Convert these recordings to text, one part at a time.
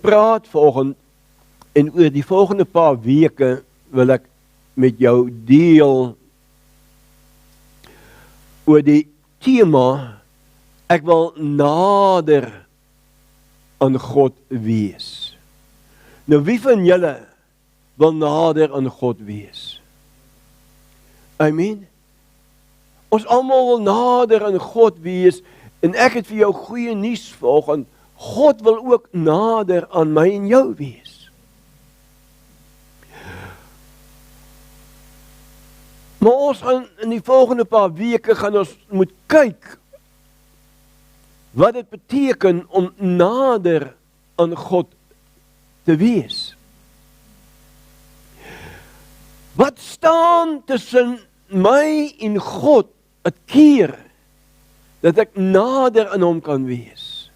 praat vanoggend en oor die volgende paar weke wil ek met jou deel oor die tema, ek wil nader aan God wees. Nou wie van julle wil nader aan God wees? Amen. Ons almal wil nader aan God wees en ek het vir jou goeie nuus vanoggend. God wil ook nader aan my en jou wees. Maar ons gaan in die volgende paar weke gaan ons moet kyk wat dit beteken om nader aan God te wees. Wat staan tussen my en God het keer dat ek nader aan hom kan wees?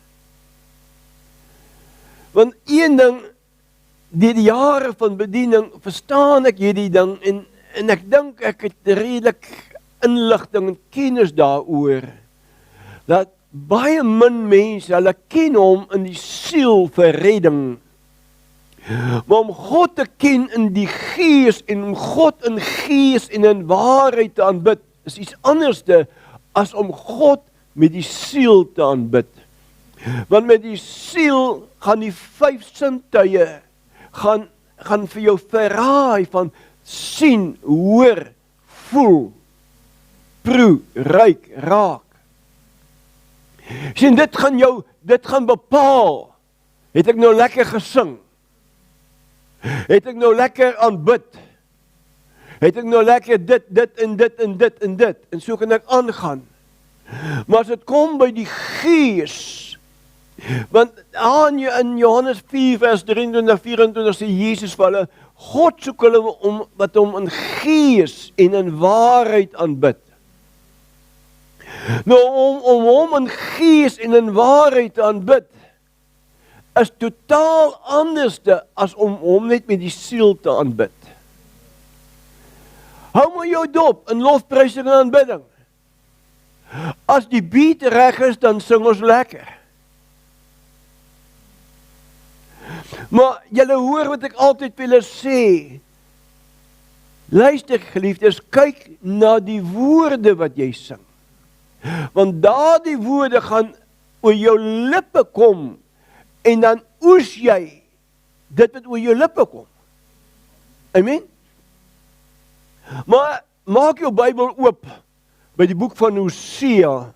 Want een ding, die jare van bediening, verstaan ek hierdie ding en ek dink ek het redelik inligting en kennis daaroor, dat baie min mense, hulle ken hom in die siel vir redding. Maar om God te ken in die gees en om God in gees en in waarheid te aanbid, is iets anderste as om God met die siel te aanbid. Want met die siel gaan die 5 sintuie gaan vir jou verraai van sien, hoor, voel, proe, ruik, raak. Sien, dit gaan bepaal. Het ek nou lekker gesing? Het ek nou lekker aanbid? Het ek nou lekker dit en dit en dit en dit? En so kan ek aangaan. Maar as dit kom by die gees, want in Johannes 4 vers 23-24 sê Jesus vir hulle, God soek hulle wat hom in gees en in waarheid aanbid. Nou om hom in gees en in waarheid te aanbid, is totaal anderste as om hom net met die siel te aanbid. Hou maar jou dop in lofprysing en aanbidding. As die beat reg is, dan sing ons lekker. Maar julle hoor wat ek altyd vir julle sê. Luister geliefdes, kyk na die woorde wat jy sing. Want daardie woorde gaan oor jou lippe kom en dan oes jy dit wat oor jou lippe kom. Amen. Maar maak jou Bybel oop by die boek van Hosea.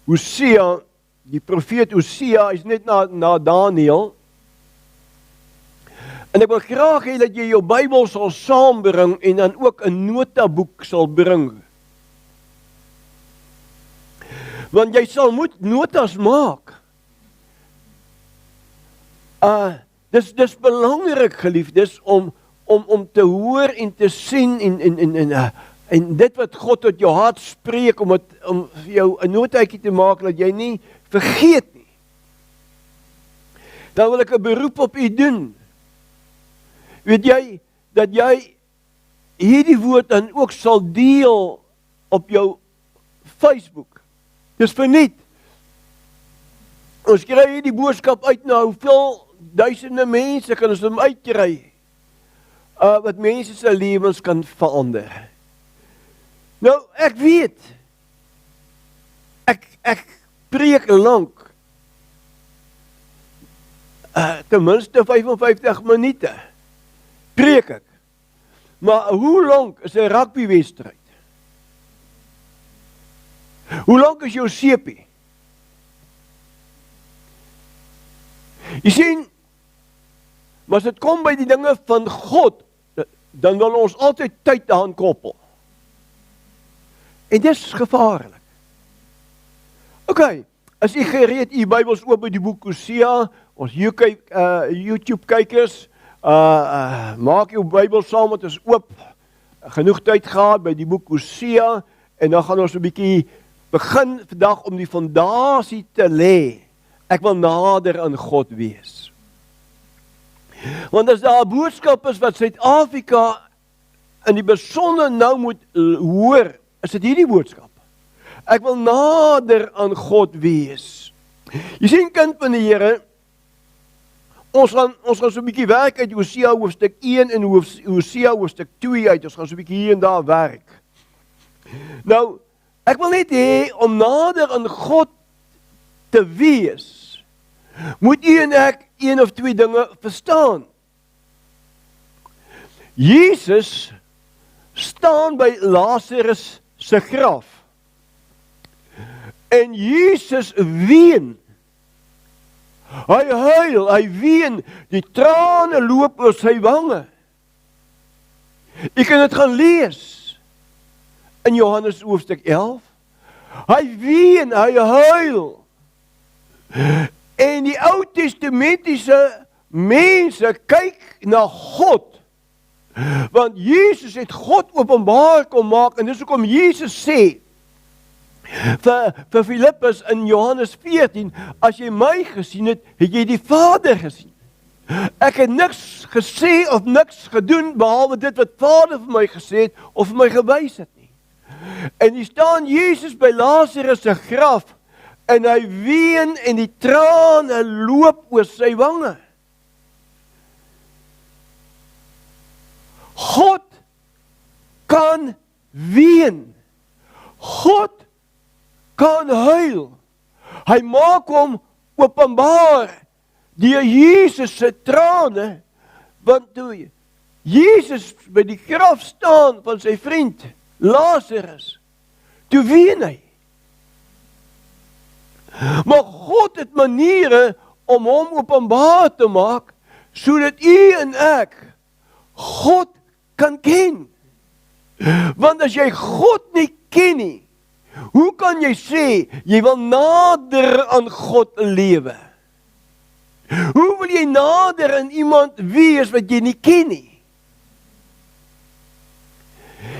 Hosea, die profeet Hosea is net na Daniel. En ek wil graag hê dat jy jou Bybel sal saambring en dan ook 'n notaboek sal bring. Want jy sal moet notas maak. Dis belangrik geliefdes om te hoor en te sien en dit wat God tot jou hart spreek om vir jou 'n notaatjie te maak dat jy nie vergeet nie. Dan wil ek 'n beroep op u doen. Weet jy dat jy hierdie woord dan ook sal deel op jou Facebook? Dis verniet. Ons kry hierdie boodskap uit na hoeveel duisende mense kan ons hom uitkry. Wat mense se lewens kan verander. Nou, ek weet. Ek preek lank. Ten minste 55 minute. Preek ek. Maar hoe lank is 'n rugbywedstryd? Hoe lank is jou sepie? Jy sien, maar as dit kom by die dinge van God, dan wil ons altyd tyd daaraan koppel. En dis gevaarlik. OK, as jy gereed u Bybels oop by die boek Hosea, ons YouTube kykers, maak jou Bybel saam met ons oop, genoeg tyd gehad by die boek Hosea, en dan gaan ons 'n bietjie begin vandag om die fondasie te lê. Ek wil nader aan God wees. Want as daar 'n boodskap is wat Suid-Afrika in die besonder nou moet hoor, is dit hierdie boodskap. Ek wil nader aan God wees. Jy sien, kind van die Here, Ons gaan so 'n bietjie werk uit Hosea hoofstuk 1 en Hosea hoofstuk 2 uit. Ons gaan so 'n bietjie hier en daar werk. Nou, ek wil net hê om nader aan God te wees, moet u en ek een of twee dinge verstaan. Jesus staan by Lazarus se graf. En Jesus ween. Hy huil, hy ween, die trane loop oor sy wange. Jy kan dit gaan lees in Johannes hoofstuk 11. Hy ween, hy huil. En die Ou Testamentiese mense kyk na God. Want Jesus het God openbaar kom maak, en dis hoekom Jesus sê vir Filippus in Johannes 14, as jy my gesien het, het jy die Vader gesien. Ek het niks gesê of niks gedoen, behalwe dit wat Vader vir my gesê het, of vir my gewys het nie. En hier staan Jesus by Lazarus se graf, en hy ween en die trane loop oor sy wange. God kan ween. God kan huil. Hy maak hom openbaar deur Jesus se trane, want toe Jesus by die graf staan van sy vriend Lazarus, toe ween hy. Maar God het maniere om hom openbaar te maak, sodat u en ek God kan ken. Want as jy God nie ken nie, hoe kan jy sê, jy wil nader aan God lewe? Hoe wil jy nader aan iemand wees wat jy nie ken nie?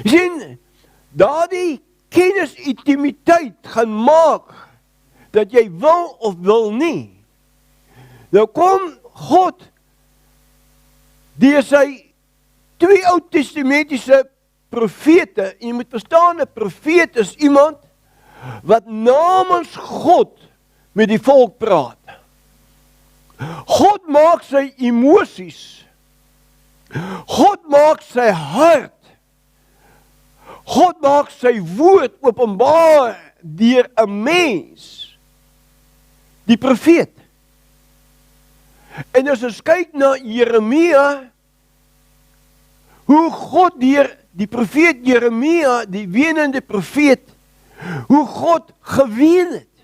Jy sien, daardie kennis intimiteit gaan maak, dat jy wil of wil nie. Nou kom God, deur sy twee Ou Testamentiese profete, en jy moet verstaan, 'n profeet is iemand, wat namens God met die volk praat. God maak sy emosies. God maak sy hart. God maak sy woord openbaar deur 'n mens, die profeet. En as ons kyk na Jeremia, hoe God deur die profeet Jeremia, die wenende profeet, hoe God geween het.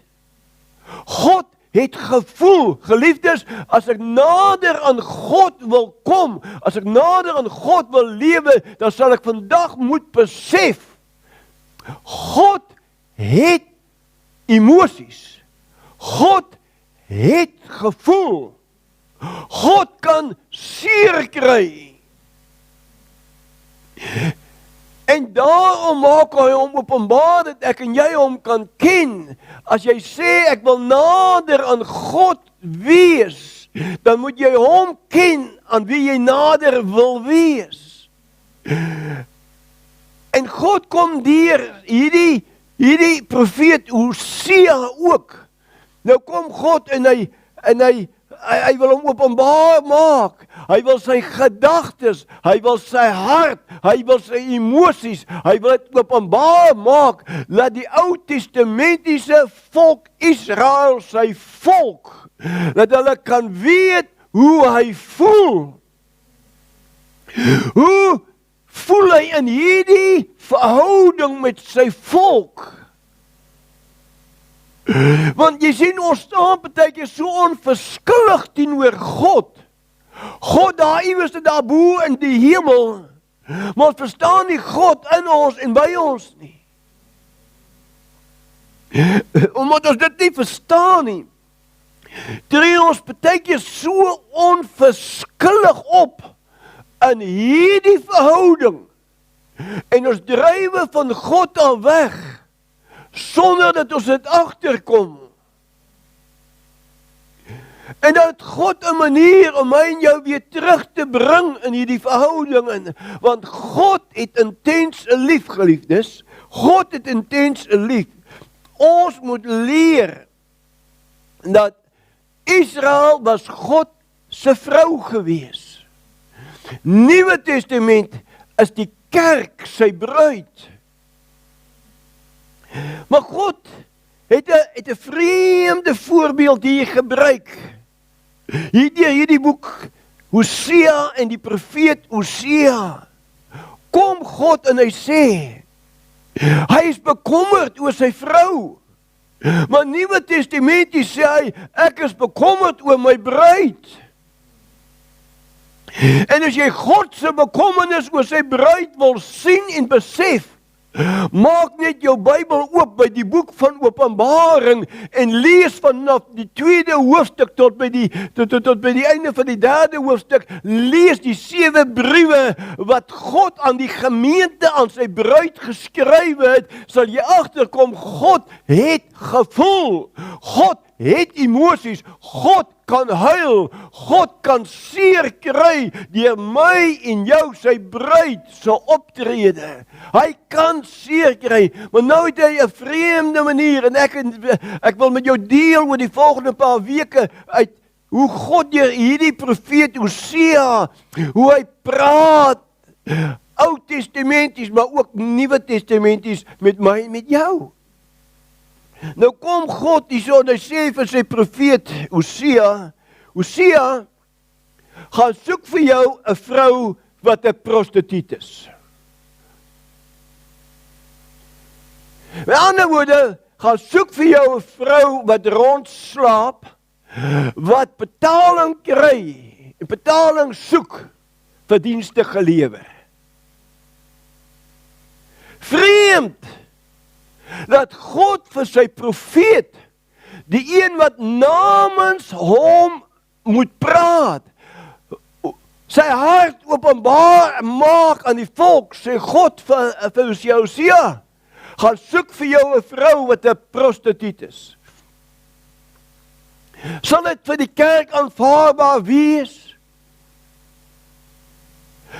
God het gevoel, geliefdes, as ek nader aan God wil kom, as ek nader aan God wil lewe, dan sal ek vandag moet besef, God het emosies. God het gevoel. God kan seer kry. En daarom maak hy hom openbaar, dat ek en jy hom kan ken. As jy sê, ek wil nader aan God wees, dan moet jy hom ken, aan wie jy nader wil wees. En God kom deur hierdie profeet Hosea ook. Nou kom God en hy wil hom openbaar maak. Hy wil sy gedagtes, hy wil sy hart, hy wil sy emosies, hy wil dit openbaar maak, laat die Ou Testamentiese volk Israel, sy volk, dat hulle kan weet hoe hy voel. Hoe voel hy in hierdie verhouding met sy volk? Want jy sien, ons staan partykeer so onverskillig teenoor God. God daar iewers daar bo in die hemel, maar ons verstaan nie God in ons en by ons nie. Omdat ons dit nie verstaan nie, tree ons partykeer so onverskillig op in hierdie verhouding, en ons drywe van God al weg, sonder dat ons dit agterkom. En dat God 'n manier om my en jou weer terug te bring in hierdie verhouding in, want God het intens lief, geliefdes. God het intens lief. Ons moet leer dat Israel was God se vrou gewees. Nuwe Testament is die kerk sy bruid. Maar God het 'n vreemde voorbeeld hier gebruik. Hierdie boek Hosea en die profeet Hosea. Kom God en hy sê, hy is bekommerd oor sy vrou. Maar Nuwe Testamentie sê hy, ek is bekommerd oor my bruid. En as jy God se bekommernis oor sy bruid wil sien en besef, maak net jou Bybel oop by die boek van Openbaring en lees vanaf die 2de hoofstuk tot by die einde van die 3de hoofstuk. Lees die 7 briewe wat God aan die gemeente, aan sy bruid geskryf het, sal jy agterkom, God het gevoel, God het emosies, God kan huil, God kan seer kry deur my en jou, sy bruid, se optrede. Hy kan seer kry, maar nou het hy 'n vreemde manier, en ek wil met jou deel oor die volgende paar weke uit hoe God deur hierdie profeet Hosea, hoe hy praat, Ou Testamenties, maar ook Nuwe Testamenties met my en met jou. Nou kom God hierso en hy sê vir sy profeet Hosea, Hosea, gaan soek vir jou 'n vrou wat 'n prostituut is. Met ander woorde, gaan soek vir jou 'n vrou wat rondslaap, wat betaling kry, en betaling soek vir dienste gelewer. Vreemd, dat God vir sy profeet, die een wat namens hom moet praat, sy hart openbaar maak aan die volk, sê God vir Hosea, gaan soek vir jou 'n vrou wat 'n prostituut is. Sal dit vir die kerk aanvaarbaar wees,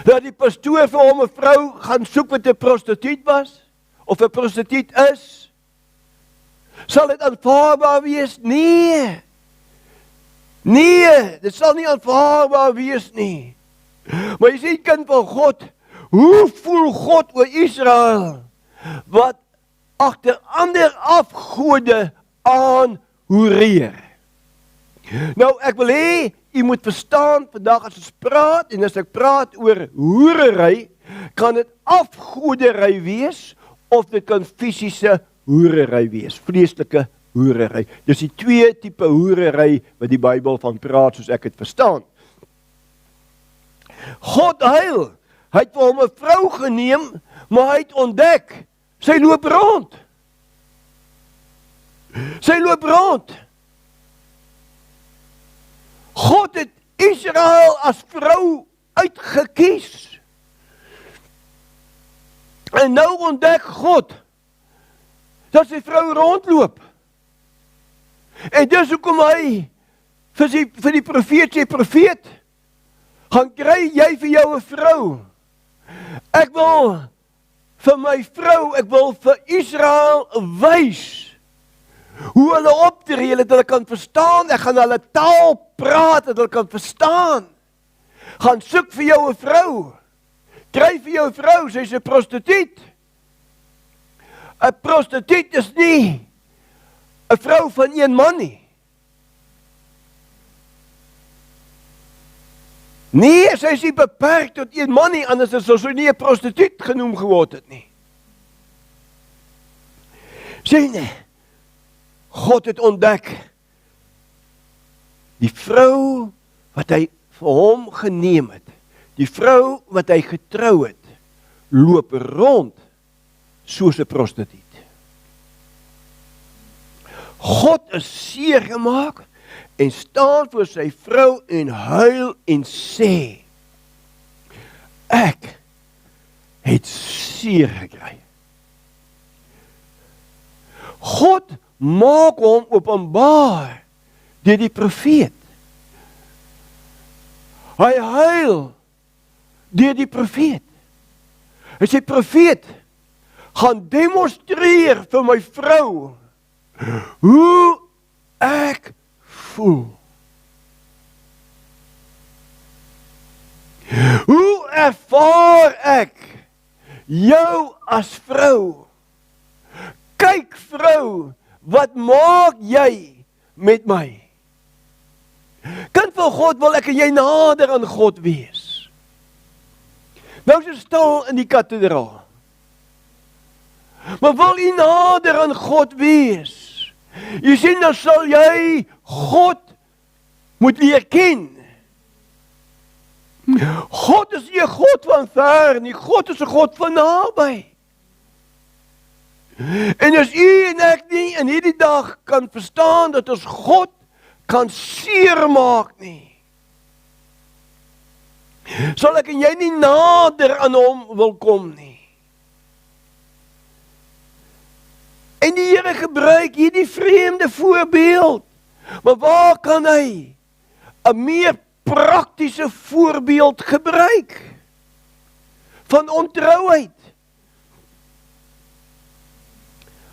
dat die pastoor vir hom 'n vrou gaan soek wat 'n prostituut was? Of 'n prostituut is? Sal dit aanvaarbaar wees? Nee. Nee, dit sal nie aanvaarbaar wees nie. Maar jy sê, kind van God, hoe voel God oor Israel, wat agter ander afgode aan hoereer? Nou, ek wil hê, jy moet verstaan, vandag as ons praat, en as ek praat oor hoerery, kan dit afgodery wees, of dit kan fisiese hoerery wees, vleeslike hoerery. Dis die 2 tipe hoerery wat die Bybel van praat, soos ek het verstaan. God huil, hy het vir hom 'n vrou geneem, maar hy het ontdek, sy loop rond. Sy loop rond. God het Israel as vrou uitgekies. En nou ontdek God, dat sy vrou rondloop. En dis hoekom hy vir die profeet sê, profeet, gaan kry jy vir jou 'n vrou. Ek wil vir my vrou, ek wil vir Israel wys hoe hulle optree, dat hulle kan verstaan, ek gaan hulle taal praat, dat hulle kan verstaan. Gaan soek vir jou 'n vrou. Kry vir jou 'n vrou, sy is 'n prostituut. 'n Prostituut is nie 'n vrou van een man nie. Nee, sy is nie beperk tot een man nie, anders sou sy nie 'n prostituut genoem geword het nie. Sien nie, God het ontdek, die vrou wat hy vir hom geneem het, die vrou wat hy getrou het, loop rond soos 'n prostituut. God is seer gemaak en staan voor sy vrou en huil en sê, ek het seer gekry. God maak hom openbaar deur die profeet. Hy huil deur die profeet. Hy sê, profeet, gaan demonstreer vir my vrou hoe ek voel. Hoe ervaar ek jou as vrou? Kyk vrou, wat maak jy met my? Kind van God, wil ek en jy nader aan God wees. Nou is jy stil in die kathedraal. Maar wil jy nader aan God wees? Jy sien, dan sal jy God moet leer ken. God is nie 'n God van ver nie, God is 'n God van naby. En as u en ek nie in hierdie dag kan verstaan dat ons God kan seermaak nie, sal ek en jy nie nader aan hom wil kom nie. En die Here gebruik hierdie vreemde voorbeeld. Maar waar kan hy 'n meer praktiese voorbeeld gebruik van ontrouheid?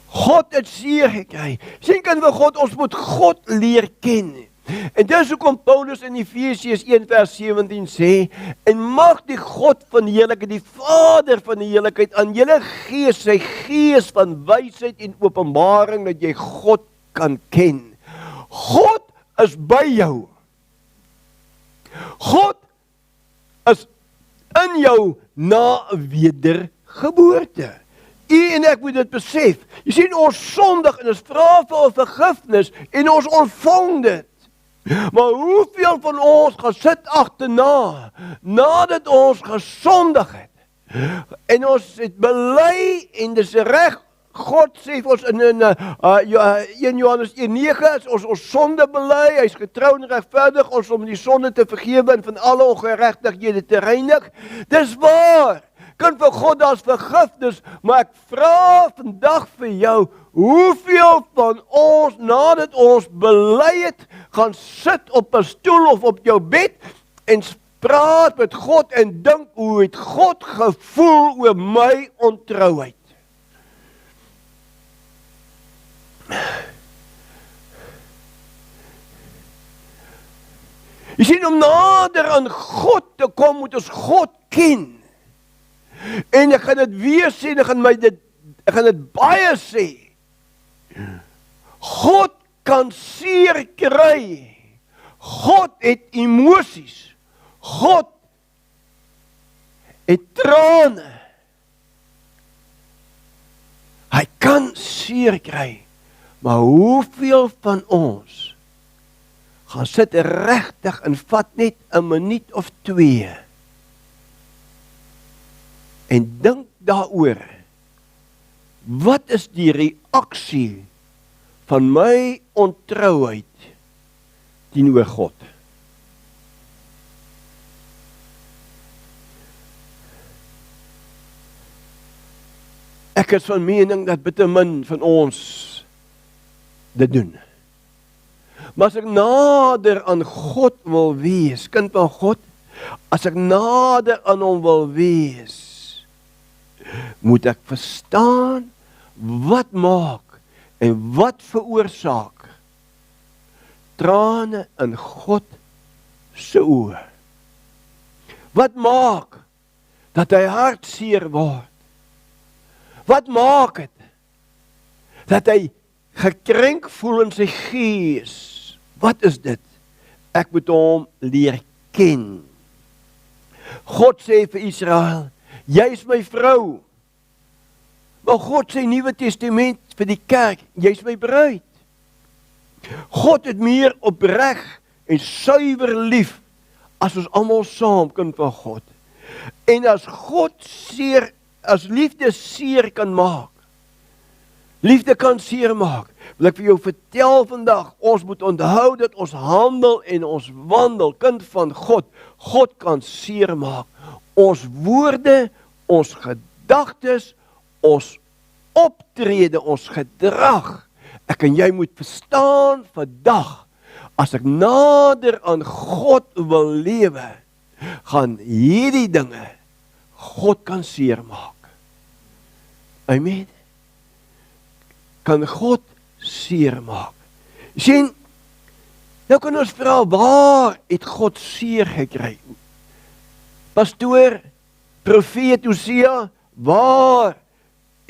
God het seer gekry. Sien kind van God, ons moet God leer ken. En dis hoekom Paulus in Efesiërs 1 vers 17 sê, en mag die God van die heerlikheid, die Vader van die heerlikheid, aan julle gee sy gees van wysheid en openbaring, dat jy God kan ken. God is by jou. God is in jou na wedergeboorte. U en ek moet dit besef. Jy sien, ons sondig en ons vra vir vergifnis en ons ontvang dit. Maar hoeveel van ons gaan sit agterna, nadat ons gesondig het, en ons het bely en dis reg, God sê vir ons in 1 Johannes 1:9, as ons sonde bely, hy is getrou en regverdig, ons om die sonde te vergewe en van alle ongeregtighede te reinig. Dis waar, kind van God, daar's vergifnis, maar ek vra vandag vir jou, hoeveel van ons, nadat ons bely het, gaan sit op 'n stoel of op jou bed en praat met God en dink, hoe het God gevoel oor my ontrouheid? Jy sien, om nader aan God te kom, moet ons God ken. En ek gaan dit weer sê, ek gaan dit baie sê. God kan seer kry. God het emosies. God het trane. Hy kan seer kry. Maar hoeveel van ons gaan sit regtig en vat net 'n minuut of 2 en dink daaroor, wat is die reaksie van my ontrouheid teenoor God? Ek is van mening dat bitter min van ons dit doen. Maar as ek nader aan God wil wees, kind van God, as ek nader aan hom wil wees, moet ek verstaan wat maak en wat veroorsaak trane in God se oë. Wat maak dat hy hartseer word? Wat maak het dat hy gekrenk voel in sy gees? Wat is dit? Ek moet hom leer ken. God sê vir Israel, jy is my vrou. Maar God sê Nuwe Testament vir die kerk, jy is my bruid. God het meer opreg en suiwer lief as ons almal saam, kind van God. En as God seer, as liefde seer kan maak, liefde kan seer maak, wil ek vir jou vertel vandag, ons moet onthou dat ons handel en ons wandel, kind van God, God kan seer maak. Ons woorde, ons gedagtes, ons optrede, ons gedrag. Ek en jy moet verstaan vandag, as ek nader aan God wil lewe, gaan hierdie dinge God kan seer maak. Amen. Kan God seer maak. Sien, nou kan ons vra, waar het God seer gekry? pastoor, profeet Hosea, waar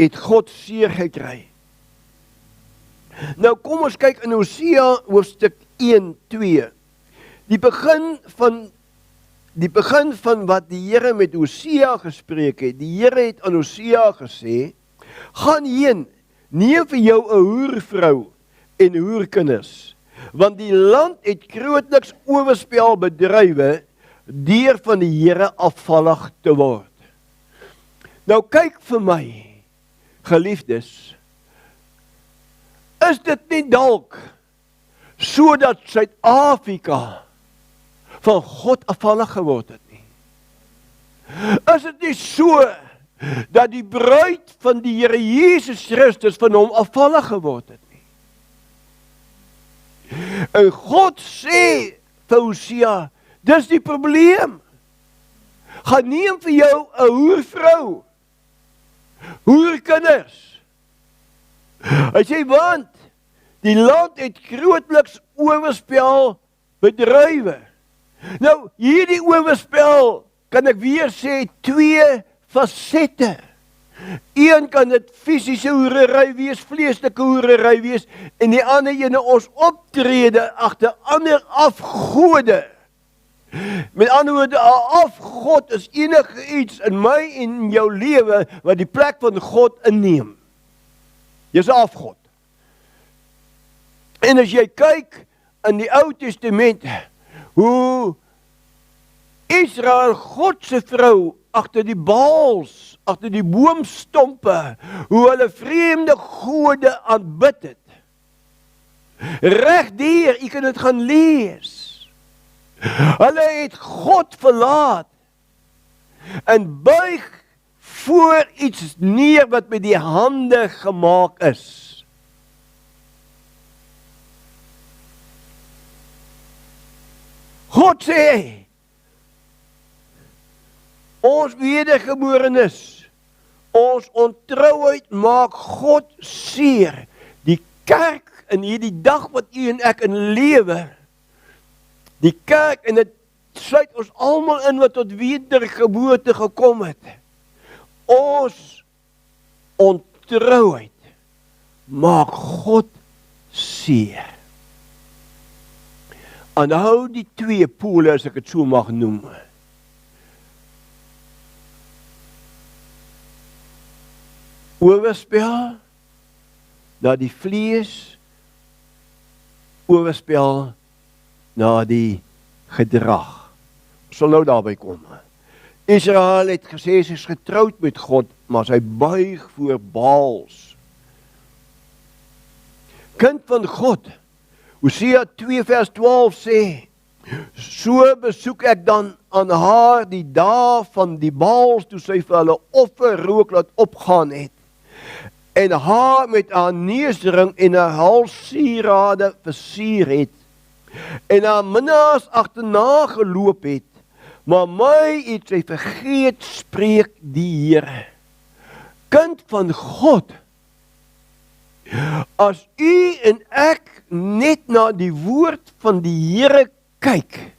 het God seer gekry? Nou kom ons kyk in Hosea hoofstuk 1:2. Die begin van wat die Here met Hosea gespreek het. Die Here het aan Hosea gesê, gaan heen, neem vir jou 'n hoervrou en hoerkinders, want die land het grootliks oorspel bedrywe deur van die Here afvallig te word. Nou kyk vir my, geliefdes, is dit nie dalk sodat Suid-Afrika van God afvallig geword het nie? Is dit nie so dat die bruid van die Here Jesus Christus van hom afvallig geword het nie? En God sê vir Hosea, dis die probleem. Gaan neem vir jou 'n hoervrou, hoerkinders. Hy sê, want die land het grootliks oorspel bedrywe. Nou, hierdie oorspel, kan ek weer sê, 2 fasette. Een kan dit fisiese hoerery wees, vleeslike hoerery wees, en die ander ene ons optrede agter ander afgode. Met ander woorde, 'n afgod is enige iets in my en in jou lewe wat die plek van God inneem. Jy's 'n afgod. En as jy kyk in die Ou Testament, hoe Israel God se vrou agter die Baals, agter die boomstompe, hoe hulle vreemde gode aanbid het. Regdeur, jy kan dit gaan lees. Hulle het God verlaat en buig voor iets neer wat met die hande gemaak is. God sê, ons wedergeborenes, ons ontrouheid maak God seer. Die kerk in hierdie dag wat u en ek in lewe, die kerk, en dit sluit ons almal in wat tot wedergeboorte gekom het. Ons ontrouheid maak God seer. Aanhou die 2 pole, as ek het so mag noem. Oorspel na die vlees, oorspel na die gedrag. Ons sal nou daarby kom. Israel het gesê, sy is getroud met God, maar sy buig voor Baals. Kind van God, Hosea 2 vers 12 sê, so besoek ek dan aan haar die dae van die Baals, toe sy vir hulle offerrook laat opgaan het, en haar met haar neusring en haar halssierade versier het, en haar minnaars agterna geloop het, maar my het sy vergeet, spreek die Here. Kind van God, as u en ek net na die woord van die Here kyk,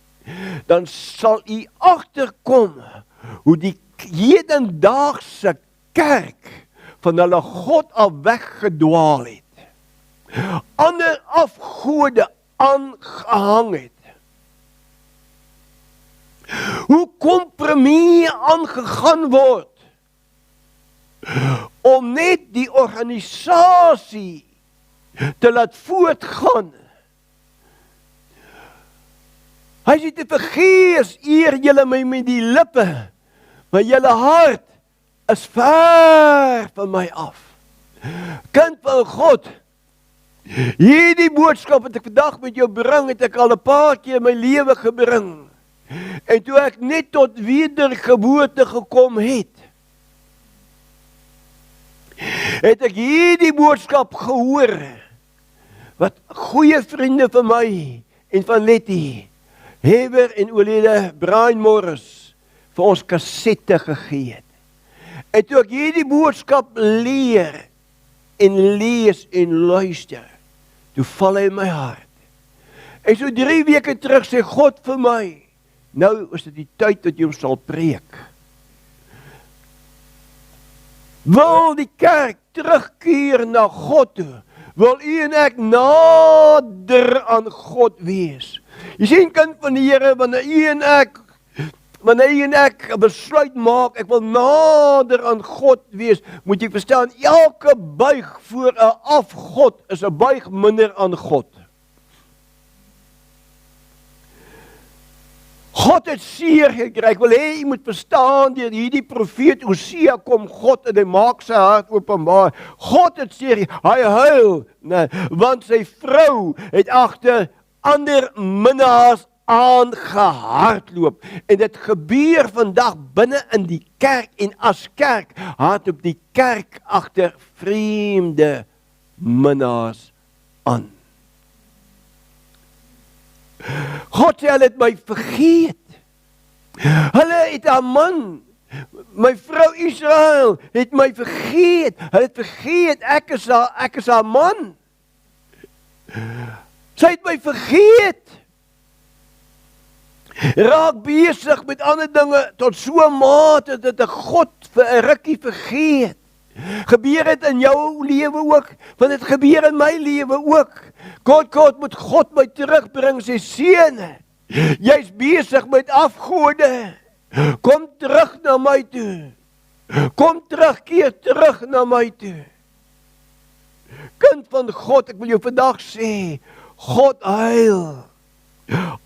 dan sal u agterkom hoe die hedendaagse kerk van hulle God af weggedwaal het. Ander afgode aangehang het. Hoe kompromie aangegaan word om net die organisasie te laat voortgaan. Hy sê te vergees, eer julle my met die lippe, maar julle hart is ver van my af. Kind van God, hierdie boodskap wat ek vandag met jou bring, het ek al 'n paar keer in my lewe gebring. En toe ek net tot wedergeboorte gekom het ek hierdie boodskap gehoor, wat goeie vriende van my en van Letty, Heber en oorlede Brian Morris, vir ons kassette gegee het. En toe ek hierdie boodskap leer en lees en luister, toe val hy in my hart. En so 3 weke terug sê God vir my, nou is dit die tyd dat jy hom sal preek. Wil die kerk terugkeer na God toe? Wil u en ek nader aan God wees? Jy sien, kind van die Here, wanneer u en ek 'n besluit maak, ek wil nader aan God wees, moet jy verstaan, elke buig voor 'n afgod is 'n buig minder aan God. God het seer gekry. Ek wil hê jy moet verstaan, deur hierdie profeet Hosea kom God en hy maak sy hart openbaar. God het seer, hy huil, want sy vrou het agter ander minnaars aangehardloop. En dit gebeur vandag binne in die kerk, en as kerk hardloop die kerk agter vreemde minnaars aan. God sê, hulle het my vergeet. Hulle het haar man, my vrou Israel, het my vergeet. Hulle het vergeet, ek is haar man. Sy het my vergeet. Raak besig met ander dinge tot so 'n mate dat 'n God vir 'n rukkie vergeet. Gebeur dit in jou lewe ook? Want dit gebeur in my lewe ook. God moet God my terugbring, sy seun. Jy's besig met afgode. Kom terug na my toe. Kom terug, keer terug na my toe. Kind van God, ek wil jou vandag sê, God huil.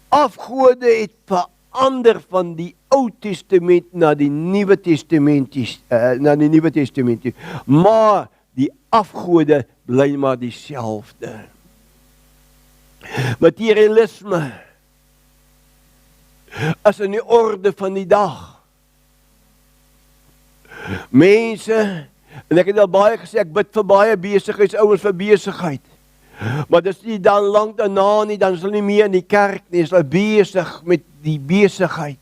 Afgode het verander van die Ou Testament na die Nuwe Testament, maar die afgode bly maar dieselfde. Materialisme is in die orde van die dag. Mense, en ek het al baie gesê, ek bid vir baie besigheidsouers vir besigheid. Maar dis nie dan lank daarna nie, dan is hulle nie meer in die kerk nie, is hulle besig met die besigheid.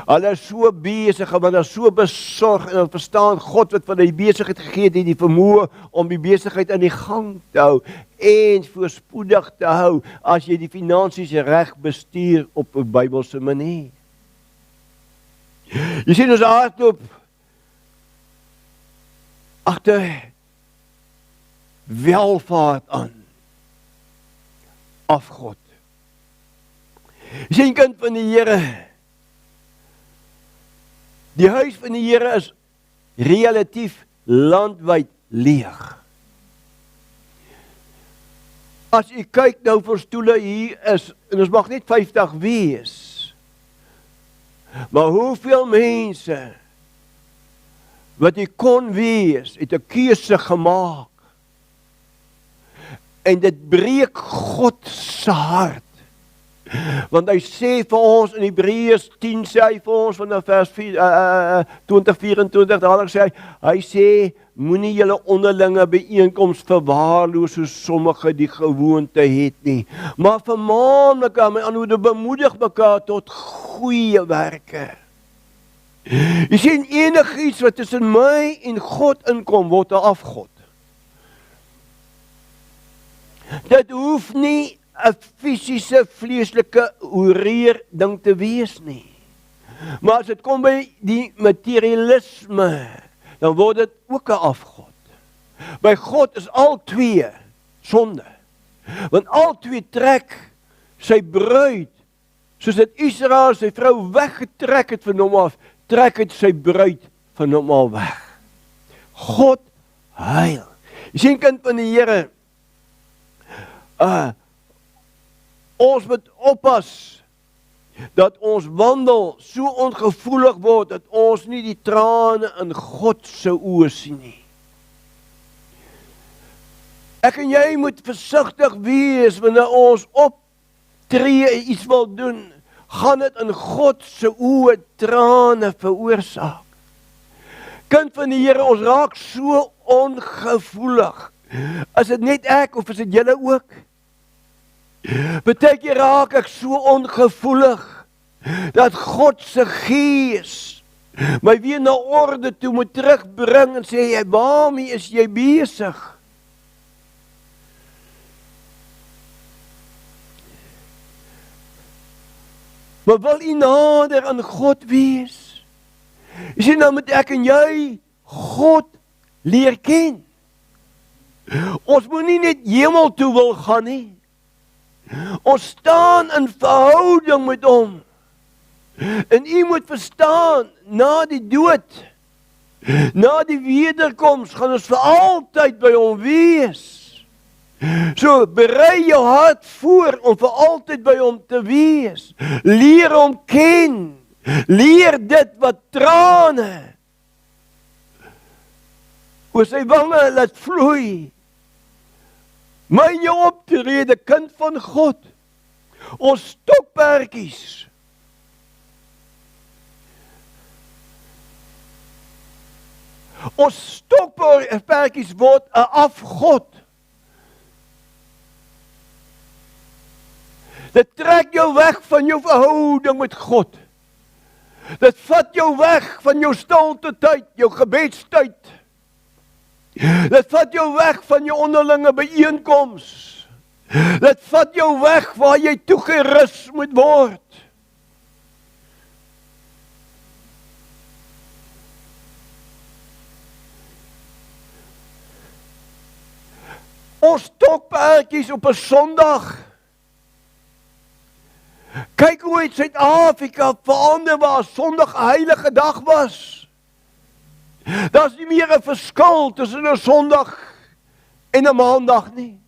Hulle is so besig, want hulle is so besorg, en hulle verstaan God wat van die besigheid gegee het, die vermoë om die besigheid in die gang te hou, en voorspoedig te hou, as jy die finansies reg bestuur op 'n Bybelse manier. Jy sien ons hardloop agter welvaart aan. Afgod. Jy sien, kind van die Here, die huis van die Here is relatief landwyd leeg. As jy kyk nou vir stoele hier is, en ons mag net 50 wees, maar hoeveel mense wat jy kon wees, het 'n keuse gemaak. En dit breek God se hart. Want hy sê vir ons in Hebreërs 10, sê hy vir ons van vers 20-24, daar sê hy sê, moenie julle onderlinge byeenkoms verwaarloos soos sommige die gewoonte het nie, maar vermaan mekaar, met ander woorde bemoedig mekaar tot goeie werke. Jy sien, enigiets wat tussen my en God inkom, word 'n afgod. Dit hoef nie 'n fisiese, vleeslike hoereer ding te wees nie. Maar as dit kom by die materialisme, dan word dit ook 'n afgod. By God is al twee sonde. Want al twee trek sy bruid, soos dit Israel sy vrou weggetrek het van hom af, trek het sy bruid van hom al weg. God huil. Jy sien, kind van die Here, ons moet oppas dat ons wandel so ongevoelig word dat ons nie die trane in God se oë sien nie. Ek en jy moet versigtig wees wanneer ons optree en iets wil doen, gaan dit in God se oë trane veroorsaak. Kind van die Here, ons raak so ongevoelig. Is dit net ek of is dit julle ook? Partykeer raak ek so ongevoelig dat God se Gees my weer na orde toe moet terugbring en sê, waarmee is jy besig? Maar wil u nader aan God wees? Jy sien, nou moet ek en jy God leer ken. Ons moet nie net hemel toe wil gaan nie. Ons staan in verhouding met hom. En u moet verstaan, na die dood, na die wederkoms, gaan ons vir altyd by hom wees. So, berei jou hart voor om vir altyd by hom te wees. Leer hom ken. Leer dit wat trane oor sy wange laat vloei. Myn jou optrede, kind van God. Ons stokpertjies. Ons stokpertjies word 'n afgod. Dit trek jou weg van jou verhouding met God. Dit vat jou weg van jou stilte tyd, jou gebedstyd. Dit vat jou weg van jou onderlinge byeenkoms. Dit vat jou weg waar jy toegerus moet word. Ons stokpertjies op 'n Sondag. Kyk hoe het Suid-Afrika verander waar Sondag 'n heilige dag was. Daar's nie meer 'n verskil tussen 'n Sondag en 'n Maandag nie.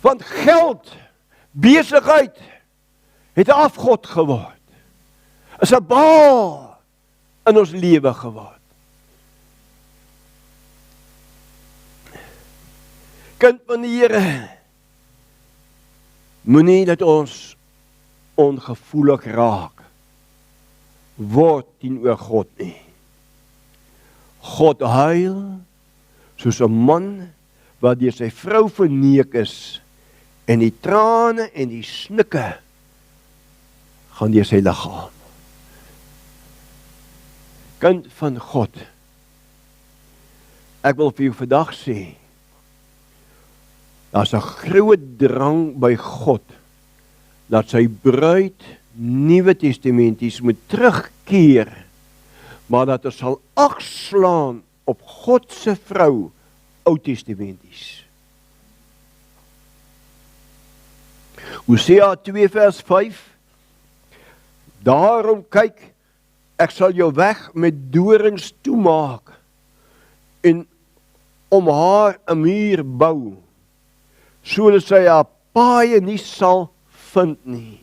Want geld, besigheid, het 'n afgod geword. Is 'n baal in ons lewe geword. Kind van die Here, moenie dat ons ongevoelig raak word teenoor God nie. God huil soos 'n man wat deur sy vrou verneek is en die trane en die snikke gaan deur sy liggaam. Kind van God, ek wil vir jou vandag sê, daar's 'n groot drang by God dat sy bruid Nuwe Testamenties moet terugkeer, maar dat ons sal agslaan op God se vrou Ou Testamenties. Hosea 2 vers 5. Daarom kyk, ek sal jou weg met dorings toemaak en om haar 'n muur bou, sodat sy haar paaie nie sal vind nie.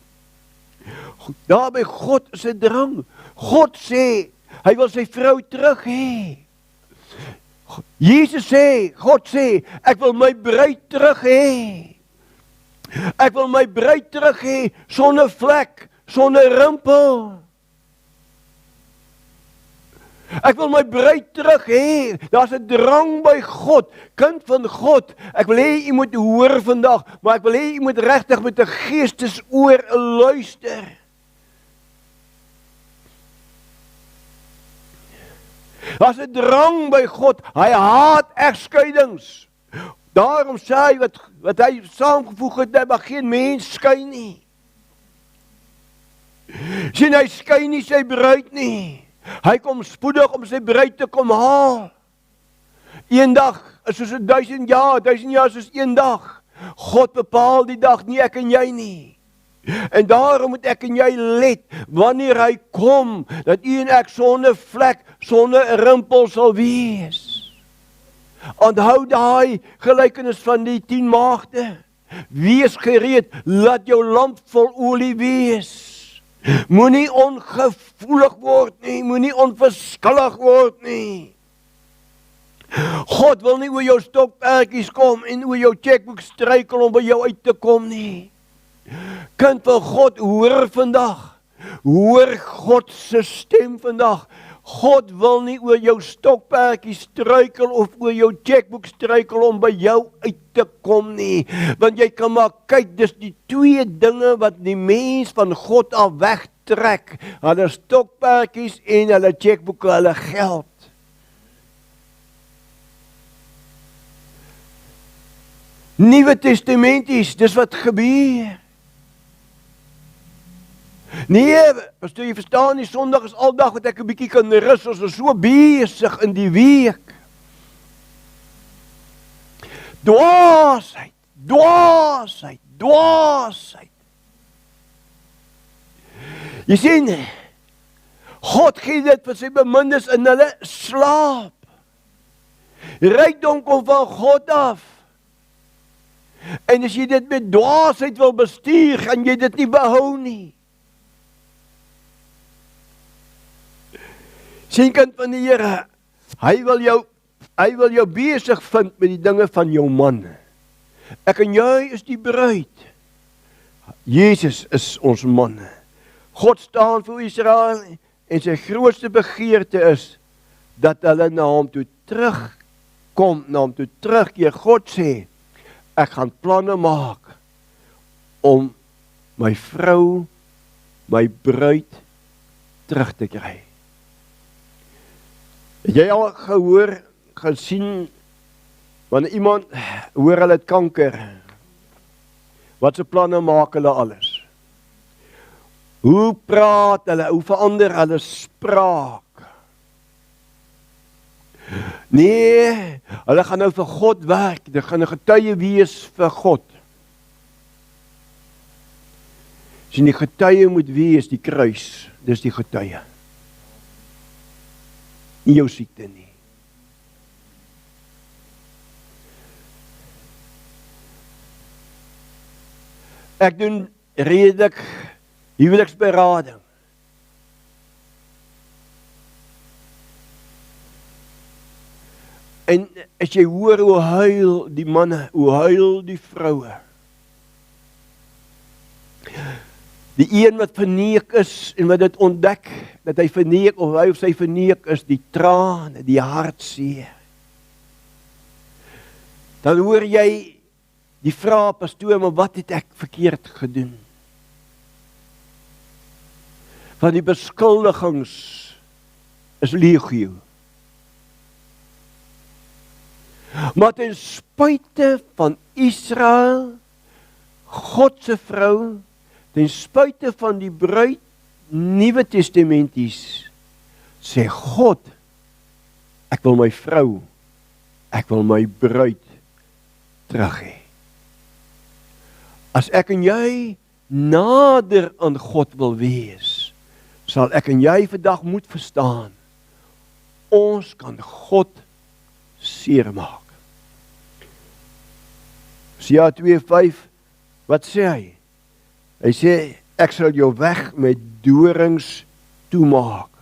Daar by God is 'n drang. God sê, hy wil sy vrou terug hê. Jesus sê, God sê, ek wil my bruid terug hê. Ek wil my bruid terug hê, sonder vlek, sonder rimpel. Ek wil my bruid terug hê. Daar's 'n drang by God, kind van God. Ek wil hê jy moet hoor vandag, maar ek wil hê jy moet regtig met 'n geestesoor luister. Daar's 'n drang by God. Hy haat egskeidings. Daarom sê hy wat hy saamgevoeg het, dat mag geen mens skei nie. Sien, hy skei nie sy bruid nie. Hy kom spoedig om sy bruid te kom haal. Een dag is soos 1000 jaar, 1000 jaar soos een dag. God bepaal die dag, nie ek en jy nie. En daarom moet ek en jy let, wanneer hy kom, dat u en ek sonder vlek, sonder rimpel sal wees. Onthou daai gelykenis van die 10 maagde. Wees gereed, laat jou lamp vol olie wees. Moenie ongevoelig word nie, moenie onverskillig word nie. God wil nie oor jou stokpertjies kom en oor jou chequeboek struikel om by jou uit te kom nie. Kind van God, hoor vandag. Hoor God se stem vandag. God wil nie oor jou stokpertjies struikel of oor jou chequeboek struikel om by jou uit te kom nie. Want jy kan maar kyk, dis die 2 dinge wat die mens van God af wegtrek. Hulle stokpertjies en hulle chequeboeke, hulle geld. Nuwe Testamenties, dis wat gebeur. Nee, pastoor, jy verstaan nie, Sondag is aldag wat ek 'n bietjie kan rus, ons is so besig in die week. Dwaasheid, dwaasheid, dwaasheid. Jy sien, God gee dit vir sy bemindes in hulle slaap. Rykdom kom van God af. En as jy dit met dwaasheid wil bestuur, gaan jy dit nie behou nie. Sien, kind van die Here, hy wil jou besig vind met die dinge van jou man. Ek en jy is die bruid. Jesus is ons man. God staan vir Israel en sy grootste begeerte is dat hulle na hom toe terugkom, na hom toe terugkeer. God sê, ek gaan planne maak om my vrou, my bruid terug te kry. Het jy al gehoor, gesien, wanneer iemand hoor hulle het kanker, wat se planne maak hulle alles? Hoe praat hulle, hoe verander hulle spraak? Nee, hulle gaan nou vir God werk, hulle gaan 'n getuie wees vir God. As jy die getuie moet wees, die kruis, dis die getuie. Nie jou siekte nie. Ek doen redelik huweliksberading. En as jy hoor hoe huil die manne, hoe huil die vroue. Die een wat verneek is en wat dit ontdek, dat hy verneek of hy of sy verneek is, die trane, die hartseer. Dan hoor jy die vraag, pastoor, maar wat het ek verkeerd gedoen? Van die beskuldigings is legio. Maar ten spyte van Israel, God se vrou, ten spyte van die bruid, Nuwe Testamenties, sê God, ek wil my vrou, ek wil my bruid terug hê. As ek en jy nader aan God wil wees, sal ek en jy vandag moet verstaan, ons kan God seermaak. Hosea 2:5, wat sê hy? Hy sê, ek sal jou weg met dorings toemaak.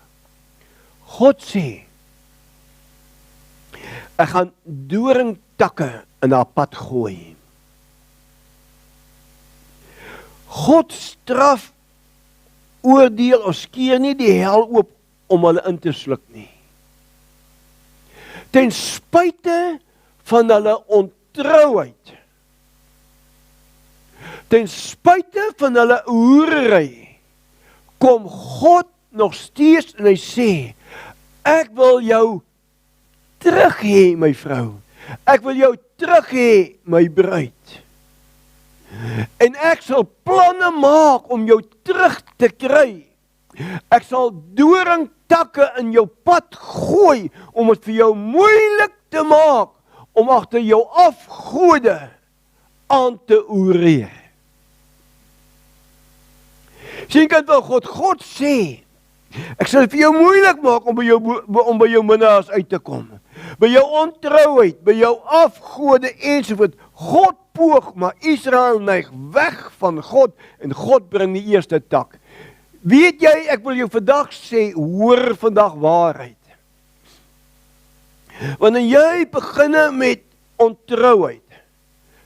God sê, ek gaan doringtakke in haar pad gooi. God straf, oordeel of skeer nie die hel oop om hulle in te sluk nie. Ten spyte van hulle ontrouheid, ten spyte van hulle hoerery, kom God nog steeds en hy sê, ek wil jou terug hê, my vrou. Ek wil jou terug hê, my bruid. En ek sal planne maak om jou terug te kry. Ek sal doringtakke in jou pad gooi, om dit vir jou moeilik te maak, om agter jou afgode aan te oreer. Sien kind van God, God sê, ek sal vir jou moeilik maak om by jou minnaars uit te kom. By jou ontrouheid, by jou afgode ensovoort. God poog, maar Israel neig weg van God en God bring die eerste tak. Weet jy, ek wil jou vandag sê, hoor vandag waarheid. Wanneer jy beginne met ontrouheid,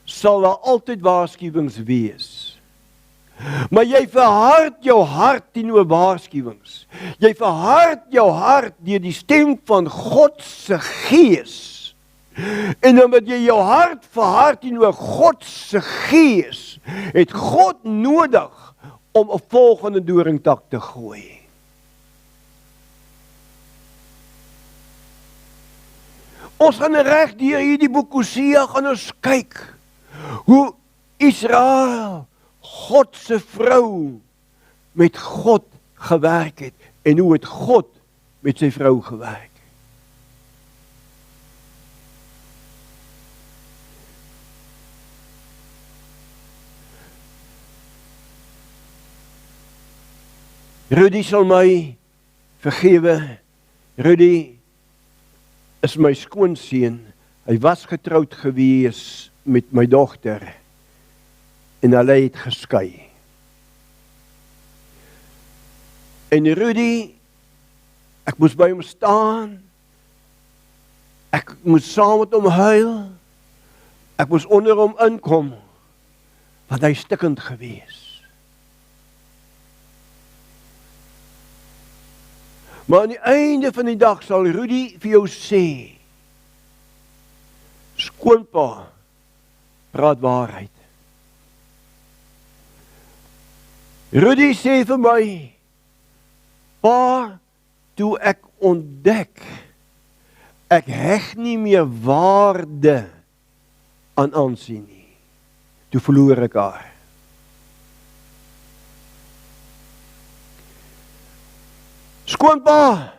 sal daar altyd waarskuwings wees. Maar jy verhard jou hart teenoor waarskuwings. Jy verhard jou hart deur die stem van God se Gees. En omdat jy jou hart verhard teenoor God se Gees, het God nodig om 'n volgende doringtak te gooi. Ons gaan reg deur hierdie boek Hosea gaan ons kyk Hoe Israel, God se vrou, met God gewerk het, en hoe het God met sy vrou gewerk. Rudy sal my vergewe. Rudy is my skoonseun. Hy was getroud gewees met my dogter en hulle het geskei. En Rudy, ek moes by hom staan, ek moes saam met hom huil, ek moes onder hom inkom, want hy stikkend gewees. Maar aan die einde van die dag sal Rudy vir jou sê, skoonpa, praat waarheid. Rudy sê vir my, pa, toe ek ontdek, ek heg nie meer waarde aan aansien nie. Toe verloor ek haar. Skoonpa,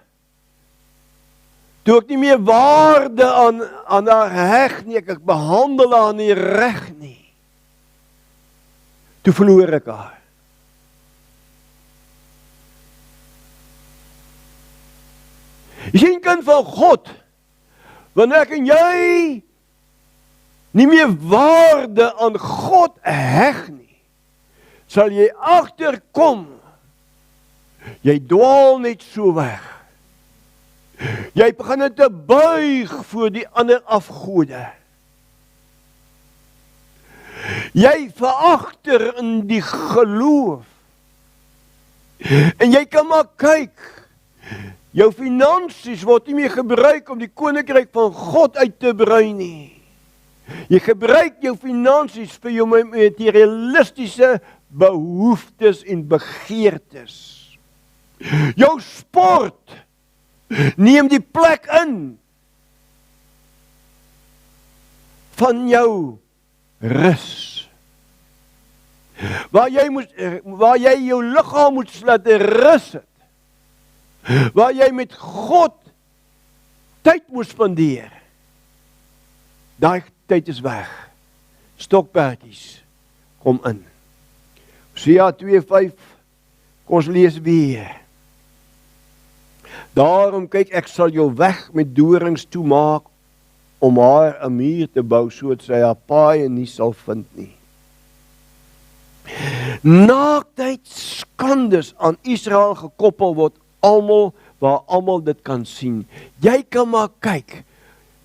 toe ek nie meer waarde aan haar heg nie, ek behandel haar nie reg nie. Toe verloor ek haar. Jy sien, kind van God, wanneer ek en jy nie meer waarde aan God heg nie, sal jy agterkom, jy dwaal net so weg. Jy begin te buig voor die ander afgode. Jy veragter in die geloof. En jy kan maar kyk, jou finansies word nie meer gebruik om die koninkryk van God uit te brei nie. Jy gebruik jou finansies vir jou materialistiese behoeftes en begeertes. Jou sport neem die plek in van jou rus. Waar jy jou liggaam moet laat rus het. Waar jy met God tyd moet spandeer. Daai tyd is weg. Stokpertjies, kom in. Hosea 2:5, kom ons lees weer. Daarom kyk, ek sal jou weg met dorings toemaak, om haar 'n muur te bou, sodat sy haar paaie nie sal vind nie. Naaktheid, skandes aan Israel gekoppel word, waar almal dit kan sien. Jy kan maar kyk,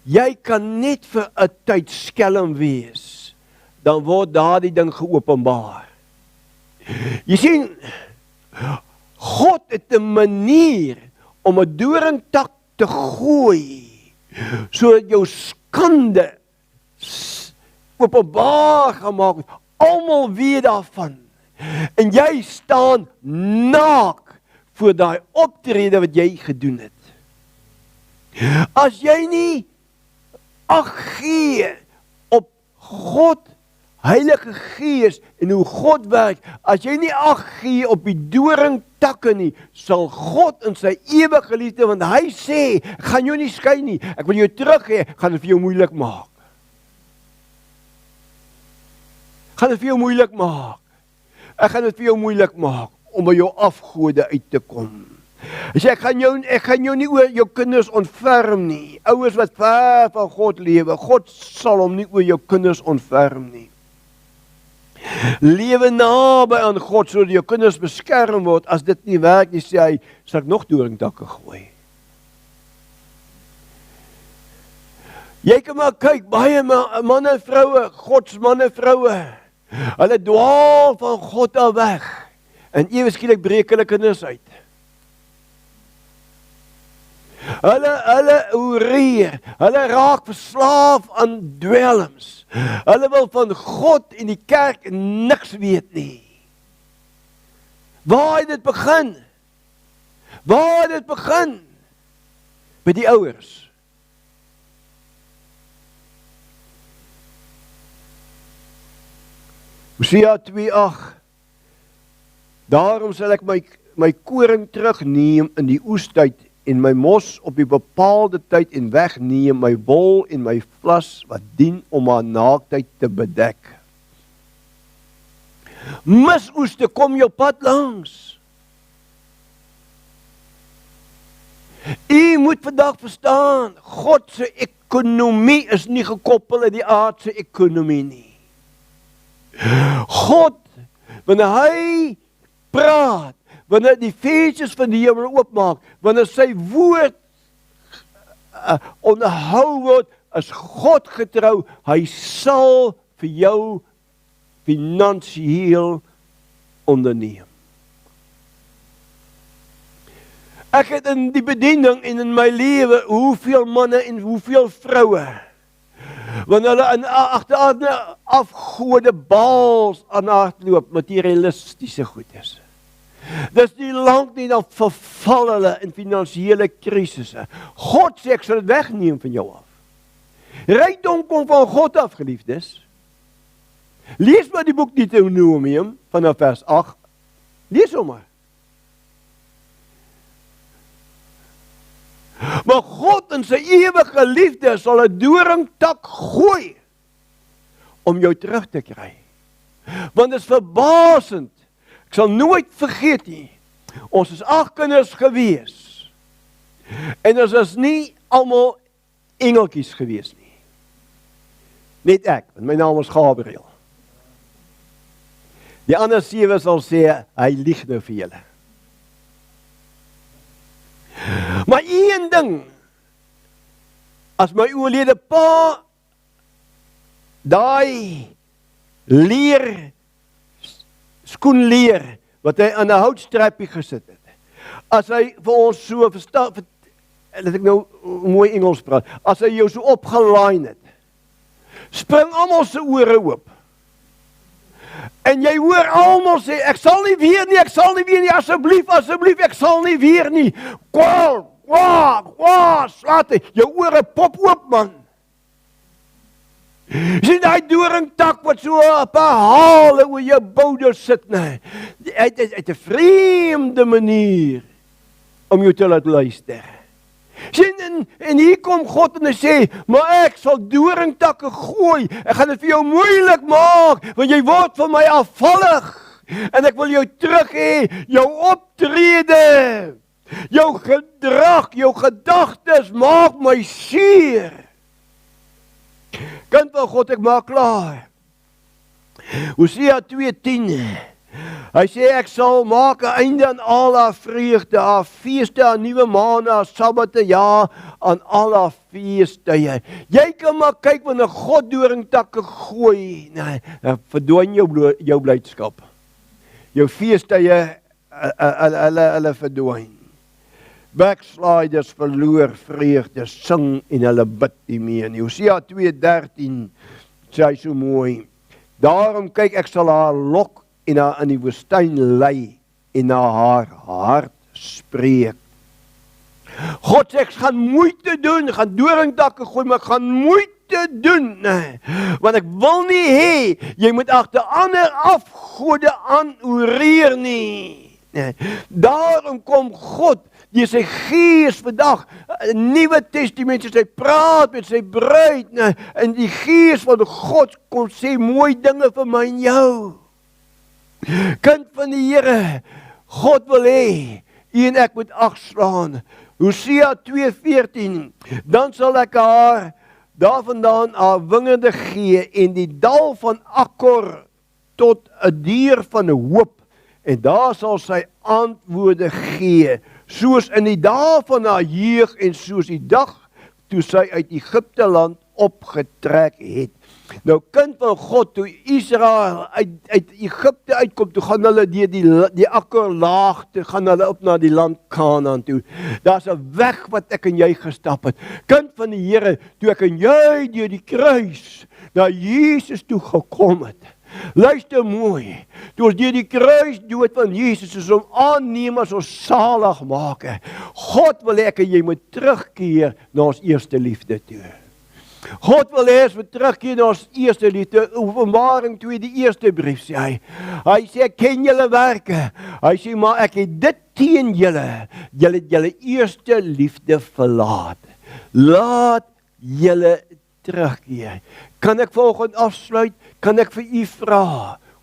jy kan net vir 'n tyd skelm wees, dan word daardie ding geopenbaar. Jy sien, God het 'n manier om 'n doringtak te gooi, sodat jou skande openbaar gemaak word. Almal weet daarvan. En jy staan naak voor daai optrede wat jy gedoen het. As jy nie ag gee op God, Heilige Gees en hoe God werk, as jy nie ag gee op die doringtakke nie, sal God in sy ewige liefde, want hy sê, ek gaan jou nie skei nie, ek wil jou terug hê, gaan dit vir jou moeilik maak. Gaan dit vir jou moeilik maak. Ek gaan dit vir jou moeilik maak om by jou afgode uit te kom. Hy sê, ek gaan jou nie oor jou kinders ontferm nie. Ouers wat ver van God lewe, God sal hom nie oor jou kinders ontferm nie. Lewe naby aan God, sodat jou kinders beskerm word. As dit nie werk nie, sê hy, sal ek nog doringtakke gooi. Jy kan maar kyk, baie manne en vroue, Gods manne en vroue, hulle dwaal van God af weg, en ewe skielik breek hulle kinders uit. Hulle oreer, hulle raak verslaaf aan dwelms. Hulle wil van God en die kerk niks weet nie. Waar het dit begin? Waar het dit begin? By die ouers. Hosea 2:8. Daarom sal ek my koring terugneem in die oestyd en my mos op die bepaalde tyd en wegneem my wol en my vlas wat dien om haar naaktheid te bedek. Misoeste kom jou pad langs. U moet vandag verstaan, God se ekonomie is nie gekoppel aan die aardse ekonomie nie. God, wanneer hy praat, wanneer die vensters van die hemel oopmaak, wanneer sy woord onderhou word, is God getrou, hy sal vir jou finansiëel onderneem. Ek het in die bediening en in my lewe, hoeveel manne en hoeveel vroue, wanneer hulle in agteraan afgode baals aan hardloop, materialistische goed is. Dis nie lank nie, dan verval hulle in finansiële krisisse. God sê, ek sal dit wegneem van jou af. Rykdom kom van God af, geliefdes. Lees maar die boek Deuteronomium, vanaf vers 8. Lees hom maar. Maar God in sy ewige liefde sal 'n doringtak gooi om jou terug te kry. Want dit is verbasend. Ek sal nooit vergeet nie. Ons is 8 kinders gewees. En ons is nie almal engeltjies gewees nie. Net ek, want my naam is Gabriel. Die ander 7 sal sê, hy lieg nou vir julle. Maar een ding, as my oorlede pa daai leer, skoenleer, wat hy aan 'n houtstrappie gesit het, as hy vir ons so verstaan, laat ek nou mooi Engels praat, as hy jou so opgelaai het, spring almal se ore oop. En jy hoor almal sê, ek sal nie weer nie, asseblief, ek sal nie weer nie. Slaat hy, jou ore pop oop, man. Sien die doringtak wat so op 'n hale oor jou boude sit, nee. Uit 'n vreemde manier om jou te laat luister. Sien, en hier kom God en hy sê, maar ek sal doringtakke gooi, ek gaan dit vir jou moeilik maak, want jy word van my afvallig, en ek wil jou terug hê, jou optrede, jou gedrag, jou gedagtes, maak my seer. Kind van God, ek maak klaar. Hosea 2:10, hy sê, ek sal maak 'n einde aan al haar vreugde, haar feeste, haar nuwe maande, haar sabbate, ja, aan al haar feestdae. Jy kan maar kyk wanneer God doringtakke gooi, nee, verdwyn jou blydskap. Jou feestdae, hulle verdwyn. Backsliders verloor vreugde, sing en hulle bid nie meer nie. Hosea 2:13 sê hy so mooi, daarom kyk, ek sal haar lok en haar in die woestyn lei en na haar hart spreek. God sê, ek gaan moeite doen, ek gaan doringtakke gooi, maar ek gaan moeite doen, nee, want ek wil nie hê, jy moet agter ander afgode aan oreer nie. Nee. Daarom kom God, die sy gees vandag, Nuwe Testament, sy praat met sy bruid, nee, en die gees van God kom sê mooi dinge vir my en jou. Kind van die Here, God wil hê, u en ek moet agslaan. Hosea 2:14, dan sal ek haar daarvandaan haar wingerde gee en die dal van Akkor tot 'n dier van hoop, en daar sal sy antwoorde gee, soos in die dae van haar jeug en soos die dag toe sy uit Egipte land opgetrek het. Nou, kind van God, toe Israel uit Egipte uitkom, toe gaan hulle die akkerlaagte, gaan hulle op na die land Kanaan toe. Daar's 'n weg wat ek en jy gestap het. Kind van die Here, toe ek en jy deur die kruis na Jesus toe gekom het. Luister mooi, toe ons deur die kruisdood van Jesus is om aanneem as ons saligmaker. God wil ek en jy moet terugkeer na ons eerste liefde toe. God wil hê as we terugkeer na ons eerste liefde. Openbaring 2, die eerste brief sê hy. Hy sê ek ken julle werke. Hy sê maar ek het dit teen julle. Julle het julle eerste liefde verlaat. Laat julle terugkeer. Kan ek vanoggend afsluit? Kan ek vir u vra,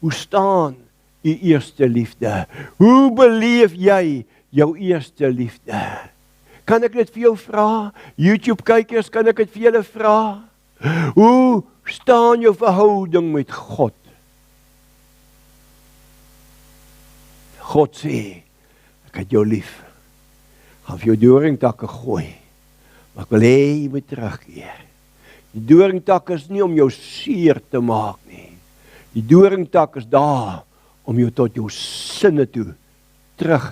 hoe staan u eerste liefde? Hoe beleef jy jou eerste liefde? Kan ek dit vir jou vra? YouTube kykers, kan ek dit vir julle vra? Hoe staan jou verhouding met God? God sê, ek het jou lief. Gaan vir jou doringtakke gooi. Maar ek wil hê jy moet terugkeer. Die doringtak is nie om jou seer te maak nie. Die doringtak is daar om jou tot jou sinne toe terug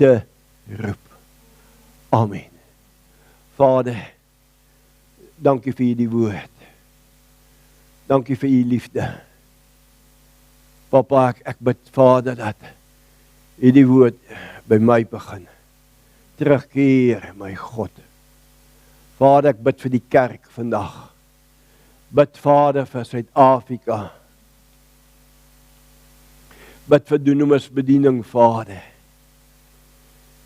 te roep. Amen. Vader, dankie vir die woord. Dankie vir u liefde. Papa, ek bid Vader dat u die woord by my begin. Terugkeer, my God. Vader, ek bid vir die kerk vandag. Bid Vader vir Suid-Afrika. Bid vir Dunamis bediening, Vader.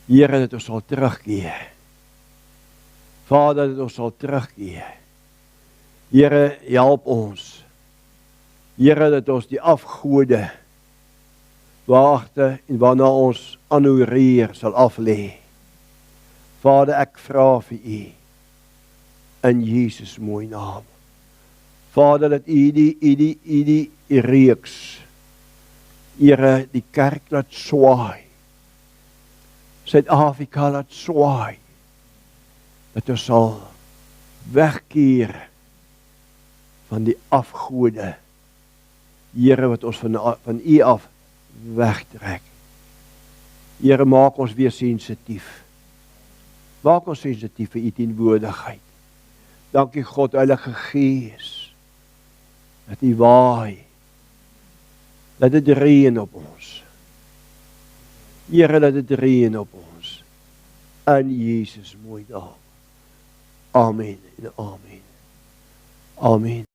Here, dat ons sal terugkeer. Vader, dat ons sal terugkeer. Here, help ons. Here, dat ons die afgode waagte en waarna ons aanhoereer sal aflê. Vader, ek vra vir u in Jesus mooi naam. Vader, dat u die reeks, Here, die kerk laat swaai. Suid-Afrika laat swaai. Dat ons sal wegkeer van die afgode. Here, wat ons van u af wegtrek. Here, maak ons weer sensitief. Maak ons sensitief vir u teenwoordigheid. Dankie God, Heilige Gees, dat u waai. Laat dit reën op ons. Here, laat dit reën op ons. In Jesus mooi naam. Amen en amen. Amen.